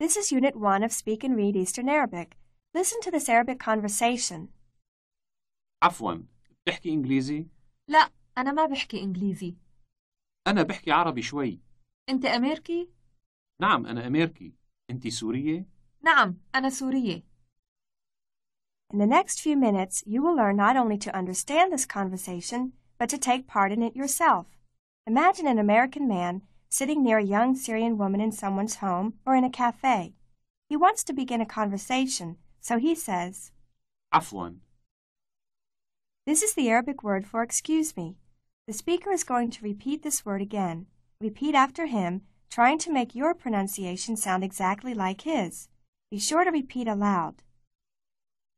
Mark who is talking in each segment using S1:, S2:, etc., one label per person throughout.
S1: This is Unit 1 of Speak and Read Eastern Arabic. Listen to this Arabic conversation.
S2: عفواً، بتحكي إنجليزي؟
S3: لا، أنا ما بحكي إنجليزي.
S2: أنا بحكي عربي شوي.
S3: أنت أمريكي؟
S2: نعم، أنا أمريكي. أنت سورية؟
S3: نعم، أنا سورية.
S1: In the next few minutes, you will learn not only to understand this conversation, but to take part in it yourself. Imagine an American man sitting near a young Syrian woman in someone's home or in a cafe. He wants to begin a conversation, so he says,
S2: عفواً.
S1: This is the Arabic word for excuse me. The speaker is going to repeat this word again. Repeat after him, trying to make your pronunciation sound exactly like his. Be sure to repeat aloud.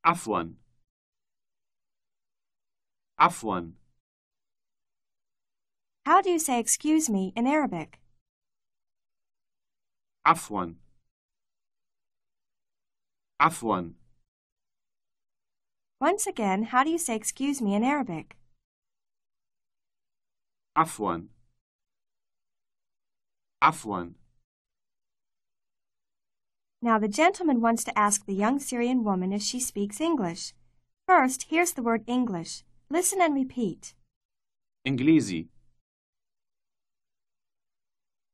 S2: عفواً. عفواً.
S1: How do you say excuse me in Arabic?
S2: عفواً. عفواً.
S1: Once again, how do you say excuse me in Arabic?
S2: عفواً. عفواً.
S1: Now the gentleman wants to ask the young Syrian woman if she speaks English. First, here's the word English. Listen and repeat.
S2: إنجليزي.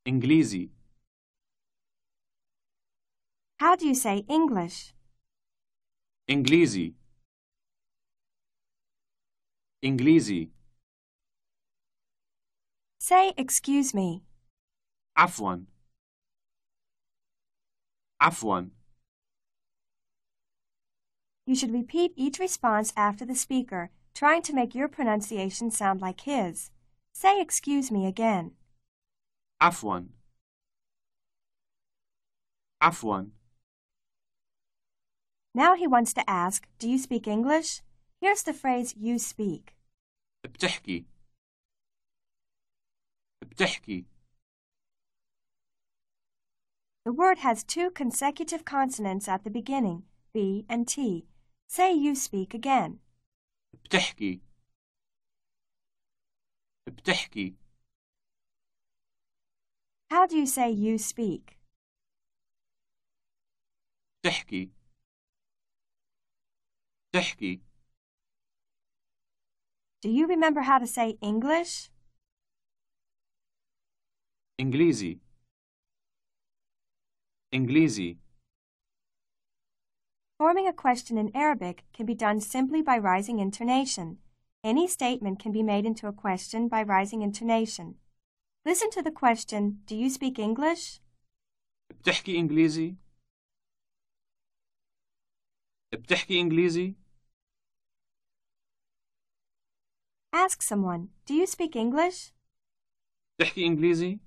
S2: إنجليزي.
S1: How do you say English?
S2: إنجليزي. إنجليزي.
S1: Say excuse me.
S2: عفواً. عفواً.
S1: You should repeat each response after the speaker, trying to make your pronunciation sound like his. Say excuse me again.
S2: عفواً. عفواً.
S1: Now he wants to ask, do you speak English? Here's the phrase you speak.
S2: بتحكي. بتحكي.
S1: The word has two consecutive consonants at the beginning, B and T. Say you speak again.
S2: بتحكي. بتحكي.
S1: How do you say you speak?
S2: بتحكي. بتحكي.
S1: Do you remember how to say English?
S2: إنجليزي. إنجليزي.
S1: Forming a question in Arabic can be done simply by rising intonation. Any statement can be made into a question by rising intonation. Listen to the question, do you speak English?
S2: بتحكي إنجليزي؟ بتحكي إنجليزي؟
S1: Ask someone, do you speak English?
S2: بتحكي إنجليزي؟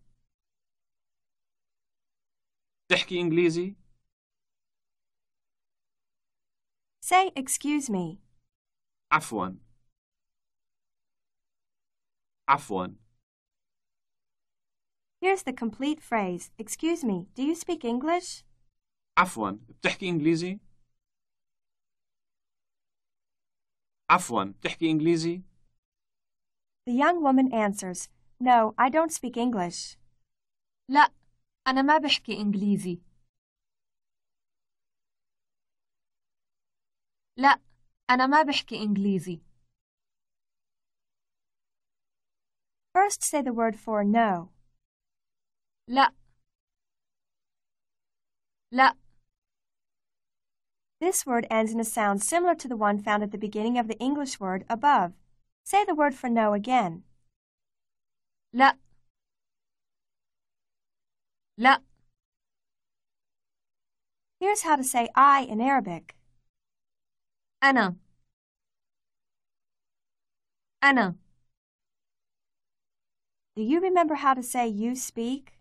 S2: بتحكي إنجليزي؟
S1: Say, excuse me.
S2: عفواً. عفواً.
S1: Here's the complete phrase, excuse me, do you speak English?
S2: عفواً. بتحكي إنجليزي؟ عفواً. بتحكي إنجليزي؟
S1: The young woman answers, no, I don't speak English.
S3: لا، أنا ما بحكي إنجليزي. لا، أنا ما بحكي إنجليزي.
S1: First say the word for no.
S3: لا. لا.
S1: This word ends in a sound similar to the one found at the beginning of the English word above. Say the word for no again.
S3: لا. لا.
S1: Here's how to say I in Arabic.
S3: أنا. أنا.
S1: Do you remember how to say you speak?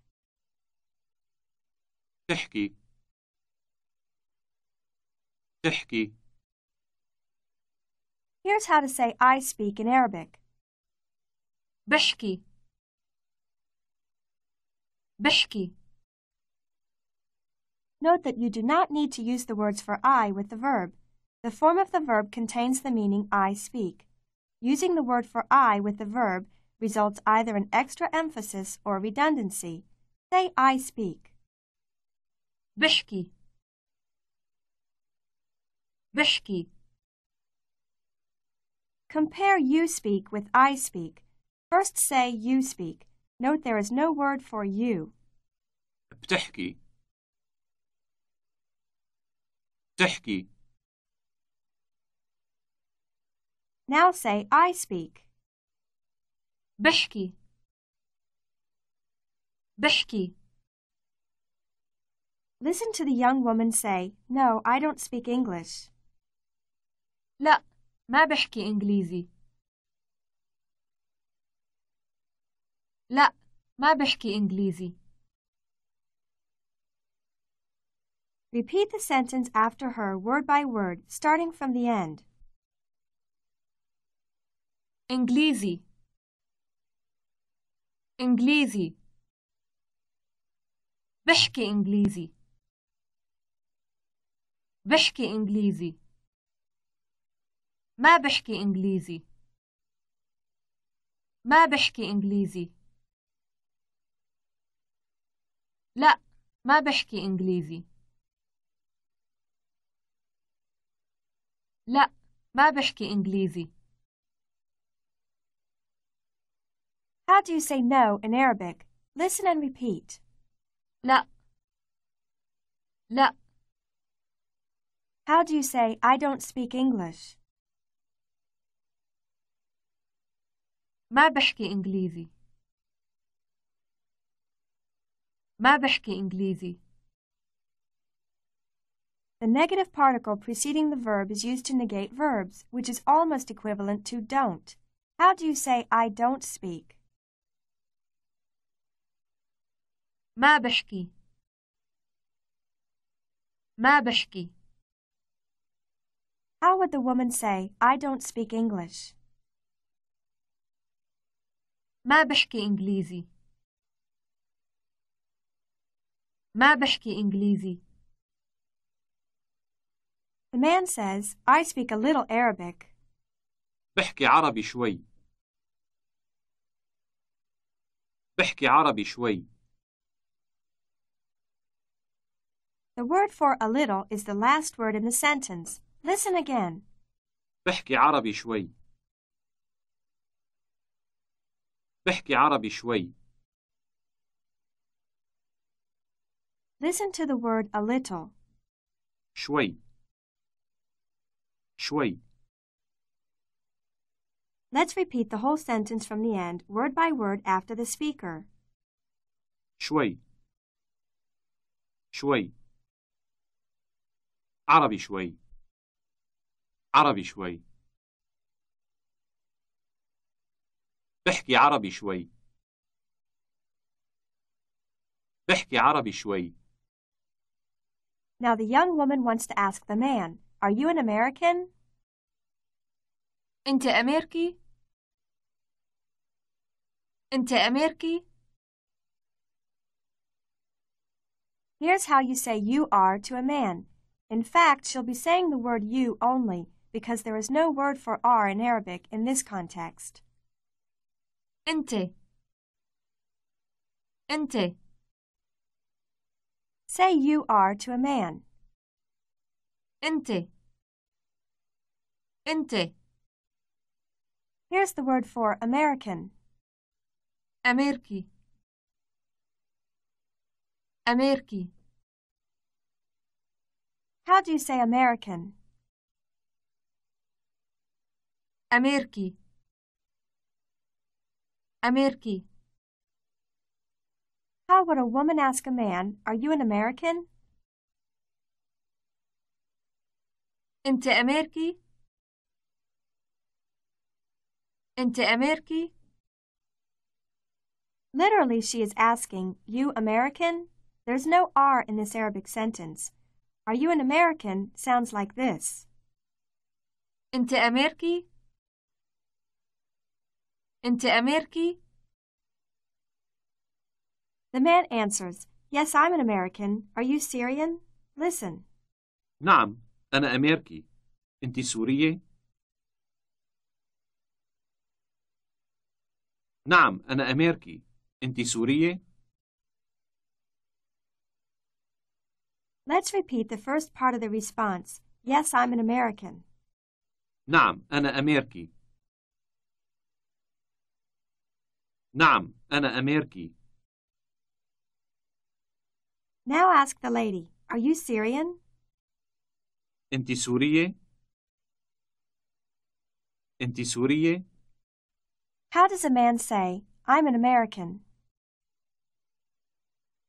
S2: تحكي. تحكي.
S1: Here's how to say I speak in Arabic.
S3: بحكي. بحكي.
S1: Note that you do not need to use the words for I with the verb. The form of the verb contains the meaning I speak. Using the word for I with the verb results either in extra emphasis or redundancy. Say I speak.
S3: بحكي بحكي.
S1: Compare you speak with I speak. First say you speak. Note there is no word for you.
S2: بتحكي بتحكي.
S1: Now say I speak.
S3: بحكي بحكي.
S1: Listen to the young woman say, No, I don't speak English.
S3: لا، ما بحكي إنجليزي. لا، ما بحكي إنجليزي.
S1: Repeat the sentence after her word by word, starting from the end.
S3: إنجليزي إنجليزي. بحكي إنجليزي بحكي إنجليزي. ما بحكي إنجليزي ما بحكي إنجليزي. لا، ما بحكي إنجليزي. لا، ما بحكي إنجليزي.
S1: How do you say no in Arabic? Listen and repeat.
S3: لا لا.
S1: How do you say I don't speak English?
S3: ما بحكي إنجليزي ما بحكي إنجليزي.
S1: The negative particle preceding the verb is used to negate verbs, which is almost equivalent to don't. How do you say I don't speak?
S3: ما بحكي ما بحكي.
S1: How would the woman say I don't speak English?
S3: ما بحكي إنجليزي ما بحكي إنجليزي.
S1: The man says, I speak a little Arabic.
S2: بحكي عربي شوي بحكي عربي شوي.
S1: The word for a little is the last word in the sentence. Listen again.
S2: بحكي عربي شوي بحكي عربي شوي.
S1: Listen to the word a little.
S2: شوي شوي.
S1: Let's repeat the whole sentence from the end, word by word after the speaker.
S2: شوي شوي. عربي شوي عربي شوي. بحكي عربي شوي بحكي عربي شوي.
S1: Now the young woman wants to ask the man, Are you an American?
S3: أنت أمريكي؟ أنت أمريكي؟
S1: Here's how you say you are to a man. In fact, she'll be saying the word you only because there is no word for are in Arabic in this context.
S3: أنت أنت.
S1: Say you are to a man.
S3: أنت أنت.
S1: Here's the word for American.
S3: أمريكي أمريكي.
S1: How do you say American?
S3: أمريكي أمريكي.
S1: How would a woman ask a man, Are you an American?
S3: أنت أمريكي؟ أنت أمريكي؟
S1: Literally, she is asking, You American? There's no R in this Arabic sentence. Are you an American sounds like this.
S3: أنت أمريكي؟ أنت أمريكي؟
S1: The man answers, Yes, I'm an American. Are you Syrian? Listen.
S2: نعم أنا أمريكي. أنت سورية؟ نعم أنا أمريكي. أنت سورية؟
S1: Let's repeat the first part of the response. Yes, I'm an American.
S2: نعم أنا أمريكي. نعم أنا أمريكي.
S1: Now ask the lady, are you Syrian?
S2: أنت سورية؟ أنت سورية؟
S1: How does a man say, I'm an American?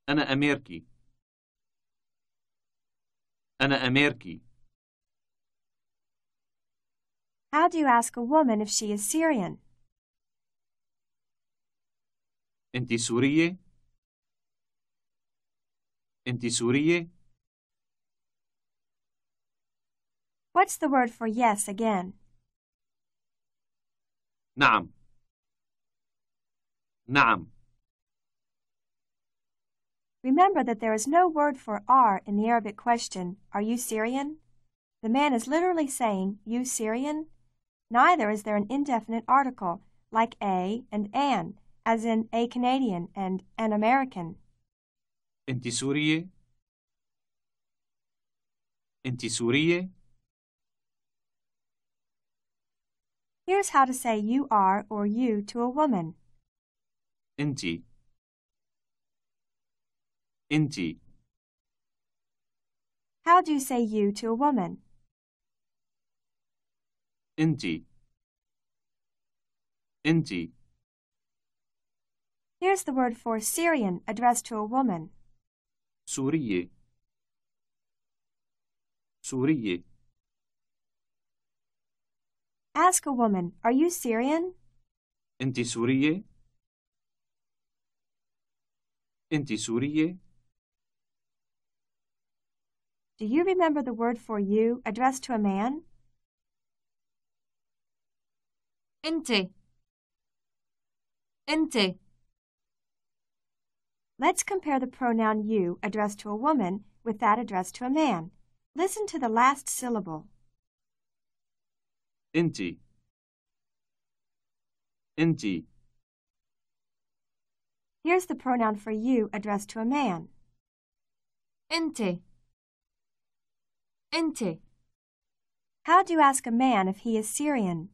S2: أنا أمريكي. أنا أمريكي.
S1: How do you ask a woman if she is Syrian?
S2: أنت سورية؟ أنت سورية؟
S1: What's the word for yes again?
S2: نعم. نعم.
S1: Remember that there is no word for are in the Arabic question, are you Syrian? The man is literally saying, you Syrian? Neither is there an indefinite article, like a and an, as in a Canadian and an American.
S2: أنت سورية؟ أنت سورية؟
S1: Here's how to say you are or you to a woman.
S2: أنت. أنت.
S1: How do you say you to a woman?
S2: أنت. أنت.
S1: Here's the word for Syrian addressed to a woman.
S2: سورية. سورية.
S1: Ask a woman, are you Syrian?
S2: أنت سورية؟ أنت سورية؟
S1: Do you remember the word for you addressed to a man?
S3: أنت. أنت.
S1: Let's compare the pronoun you addressed to a woman with that addressed to a man. Listen to the last syllable.
S2: أنت. أنت.
S1: Here's the pronoun for you addressed to a man.
S3: أنت. أنت.
S1: How do you ask a man if he is Syrian?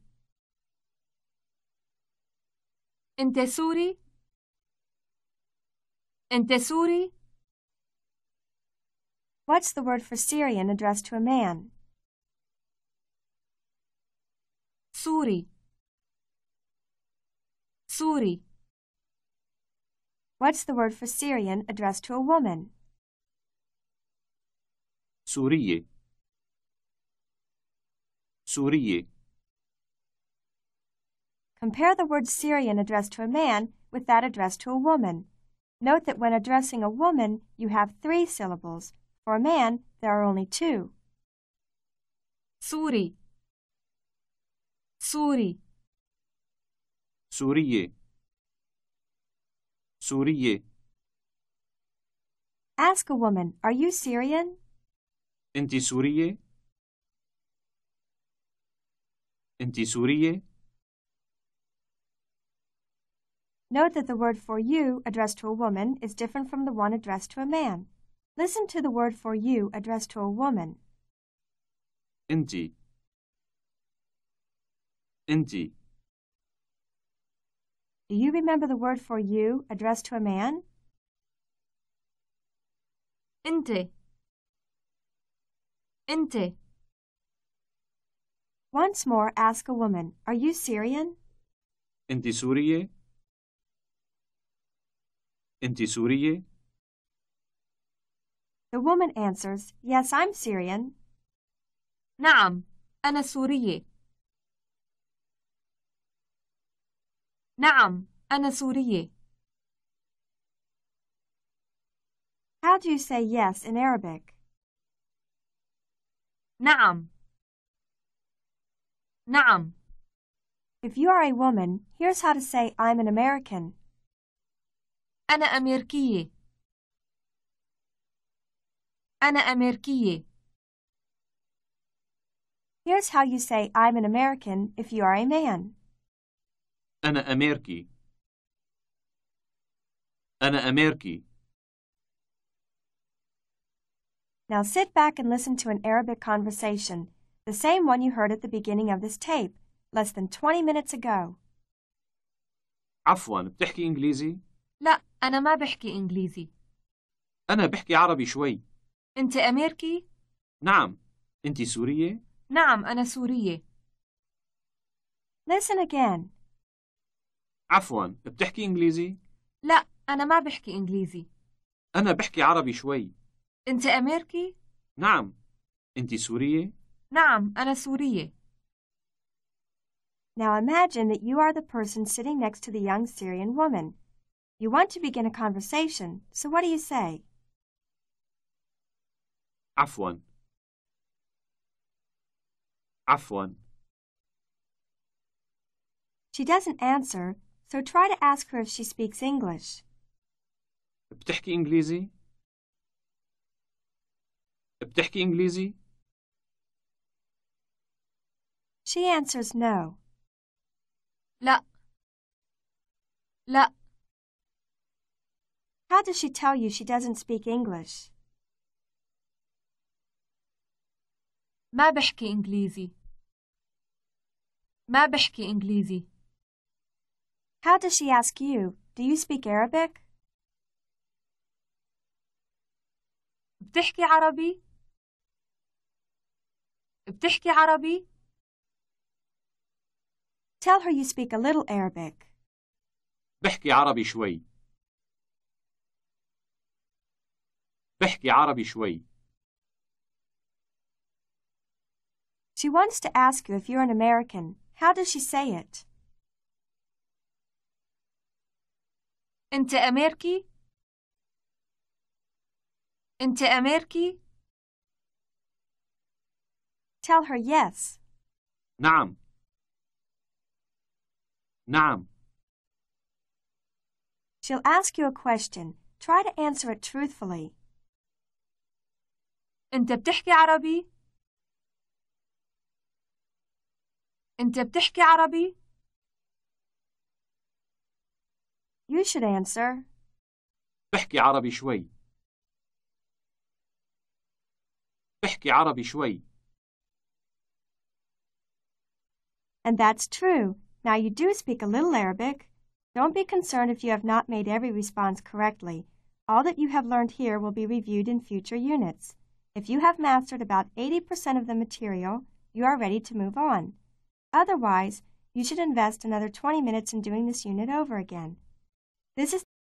S3: أنت سوري؟ أنت سوري؟
S1: What's the word for Syrian addressed to a man?
S3: سوري. سوري.
S1: What's the word for Syrian addressed to a woman?
S2: سورية. سورية.
S1: Compare the word Syrian addressed to a man with that addressed to a woman. Note that when addressing a woman, you have 3 syllables. For a man, there are only 2.
S3: سوري. سوري.
S2: سورية. سورية.
S1: Ask a woman, are you Syrian?
S2: أنت سورية؟ أنت سورية؟
S1: Note that the word for you addressed to a woman is different from the one addressed to a man. Listen to the word for you addressed to a woman.
S2: أنت. أنت.
S1: Do you remember the word for you addressed to a man?
S3: أنت. أنت.
S1: Once more, ask a woman, are you Syrian?
S2: أنت سورية؟ أنت سورية؟
S1: The woman answers, yes, I'm Syrian.
S3: نعم، أنا سورية. نعم، أنا سورية.
S1: How do you say yes in Arabic?
S3: نعم. نعم.
S1: If you are a woman, here's how to say I'm an American.
S3: أنا أمريكية. أنا أمريكية.
S1: Here's how you say I'm an American if you are a man.
S2: أنا أمريكي. أنا أمريكي.
S1: Now sit back and listen to an Arabic conversation, the same one you heard at the beginning of this tape, less than 20 minutes ago.
S2: عفواً، بتحكي إنجليزي؟
S3: لا، أنا ما بحكي إنجليزي.
S2: أنا بحكي عربي شوي.
S3: أنت أمريكي؟
S2: نعم. أنت سورية؟
S3: نعم، أنا سورية.
S1: Listen again.
S2: عفواً، بتحكي إنجليزي؟
S3: لا، أنا ما بحكي إنجليزي.
S2: أنا بحكي عربي شوي.
S3: أنت أمريكي؟
S2: نعم. أنت سورية؟
S3: نعم، أنا سورية.
S1: Now imagine that you are the person sitting next to the young Syrian woman. You want to begin a conversation, so what do you say?
S2: عفواً. عفواً.
S1: She doesn't answer, so try to ask her if she speaks English.
S2: بتحكي إنجليزي؟ بتحكي إنجليزي؟
S1: She answers no.
S3: لا. لا.
S1: How does she tell you she doesn't speak English?
S3: ما بحكي إنجليزي. ما بحكي إنجليزي.
S1: How does she ask you, do you speak Arabic?
S3: بتحكي عربي؟ بتحكي عربي؟
S1: Tell her you speak a little Arabic.
S2: بحكي عربي شوي. بحكي عربي شوي.
S1: She wants to ask you if you're an American. How does she say it?
S3: أنت أمريكي؟ أنت أمريكي؟
S1: Tell her yes.
S2: نعم. نعم.
S1: She'll ask you a question. Try to answer it truthfully.
S3: أنت بتحكي عربي؟ أنت بتحكي عربي؟
S1: You should answer.
S2: بحكي عربي شوي. بحكي عربي شوي.
S1: And that's true. Now you do speak a little Arabic. Don't be concerned if you have not made every response correctly. All that you have learned here will be reviewed in future units. If you have mastered about 80% of the material, you are ready to move on. Otherwise, you should invest another 20 minutes in doing this unit over again. This is